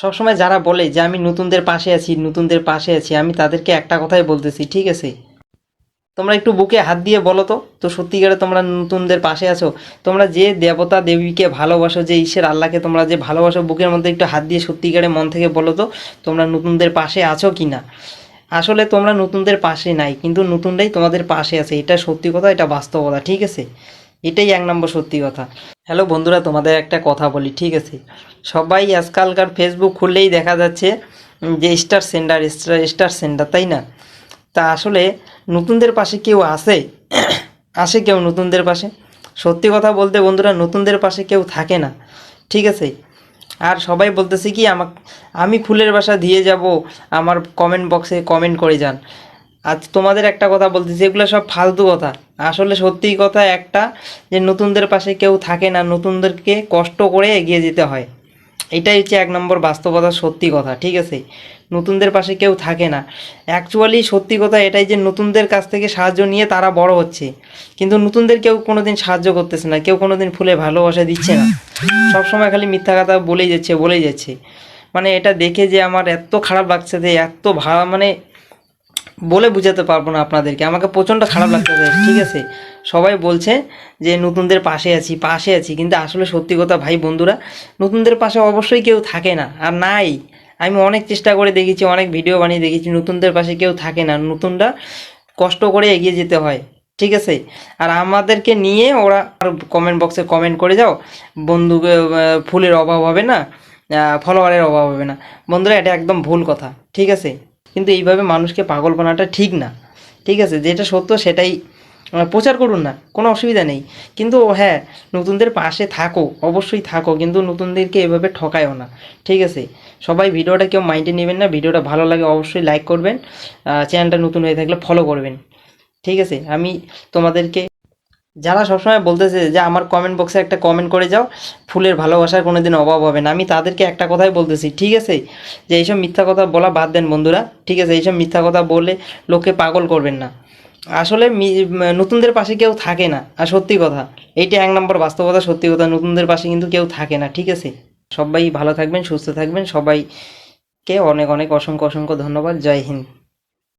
সবসময় যারা বলে যে আমি নতুনদের পাশে আছি, নতুনদের পাশে আছি, আমি তাদেরকে একটা কথাই বলতেছি, ঠিক আছে, তোমরা একটু বুকে হাত দিয়ে বলো তো, তো সত্যিকারে তোমরা নতুনদের পাশে আছো? তোমরা যে দেবতা দেবীকে ভালোবাসো, যে ঈশ্বর আল্লাহকে তোমরা যে ভালোবাসো, বুকের মধ্যে একটু হাত দিয়ে সত্যিকারে মন থেকে বলো তো, তোমরা নতুনদের পাশে আছো কি না? আসলে তোমরা নতুনদের পাশে নাই, কিন্তু নতুনরাই তোমাদের পাশে আছে, এটা সত্যি কথা, এটা বাস্তবতা, ঠিক আছে? এটাই এক নম্বর সত্যি কথা। হ্যালো বন্ধুরা, তোমাদের একটা কথা বলি, ঠিক আছে? সবাই আজকালকার ফেসবুক খুললেই দেখা যাচ্ছে যে স্টার সেন্ডার, স্টার সেন্ডার, তাই না? তা আসলে নতুনদের পাশে কেউ আসে? আসে কেউ নতুনদের পাশে? সত্যি কথা বলতে বন্ধুরা, নতুনদের পাশে কেউ থাকে না, ঠিক আছে? আর সবাই বলতেছে কি আমি ফুলের বাসা দিয়ে যাব, আমার কমেন্ট বক্সে কমেন্ট করে যান। আজ তোমাদের একটা কথা বলতেছি, এগুলো সব ফালতু কথা। আসলে সত্যি কথা একটা, যে নতুনদের পাশে কেউ থাকে না, নতুনদেরকে কষ্ট করে এগিয়ে যেতে হয়। এটাই হচ্ছে এক নম্বর বাস্তবতা, সত্যি কথা, ঠিক আছে? নতুনদের পাশে কেউ থাকে না। অ্যাকচুয়ালি সত্যি কথা এটাই যে নতুনদের কাছ থেকে সাহায্য নিয়ে তারা বড় হচ্ছে, কিন্তু নতুনদের কেউ কোনোদিন সাহায্য করতেছে না, কেউ কোনোদিন ফুলে ভালোবাসা দিচ্ছে না, সবসময় খালি মিথ্যা কথা বলেই যাচ্ছে। মানে এটা দেখে যে আমার এত খারাপ লাগছে, যে এত ভালো, মানে বলে বুঝাতে পারবো না আপনাদেরকে, আমাকে প্রচণ্ড খারাপ লাগতেছে, ঠিক আছে? সবাই বলছে যে নতুনদের পাশে আছি, পাশে আছি, কিন্তু আসলে সত্যি কথা ভাই বন্ধুরা, নতুনদের পাশে অবশ্যই কেউ থাকে না, আর নাই। আমি অনেক চেষ্টা করে দেখেছি, অনেক ভিডিও বানিয়ে দেখেছি, নতুনদের পাশে কেউ থাকে না, নতুনরা কষ্ট করে এগিয়ে যেতে হয়, ঠিক আছে? আর আমাদেরকে নিয়ে ওরা আর কমেন্ট বক্সে কমেন্ট করে যাও, বন্ধুকে ফুলের অভাব হবে না, ফলোয়ারের অভাব হবে না। বন্ধুরা, এটা একদম ভুল কথা, ঠিক আছে? কিন্তু এইভাবে মানুষকে পাগল বানাটা ঠিক না, ঠিক আছে? যেটা সত্য সেটাই প্রচার করুন না, কোনো অসুবিধা নেই। কিন্তু হ্যাঁ, নতুনদের পাশে থাকো, অবশ্যই থাকো, কিন্তু নতুনদেরকে এভাবে ঠকায়ও না, ঠিক আছে? সবাই ভিডিওটা কেউ মাইন্ডে নেবেন না, ভিডিওটা ভালো লাগে অবশ্যই লাইক করবেন, চ্যানেলটা নতুন হয়ে থাকলে ফলো করবেন, ঠিক আছে? আমি তোমাদেরকে, যারা সবসময় বলতেছে যে আমার কমেন্ট বক্সে একটা কমেন্ট করে যাও, ফুলের ভালোবাসার কোনো দিন অভাব হবে না, আমি তাদেরকে একটা কথাই বলতেছি, ঠিক আছে? যে এইসব মিথ্যা কথা বলা বাদ দেন বন্ধুরা, ঠিক আছে? এইসব মিথ্যা কথা বলে লোককে পাগল করবেন না। আসলে নতুনদের পাশে কেউ থাকে না, আর সত্যি কথা, এইটা এক নম্বর বাস্তবতা, সত্যি কথা, নতুনদের পাশে কিন্তু কেউ থাকে না, ঠিক আছে? সবাই ভালো থাকবেন, সুস্থ থাকবেন, সবাইকে অনেক অনেক অসংখ্য অসংখ্য ধন্যবাদ। জয় হিন্দ।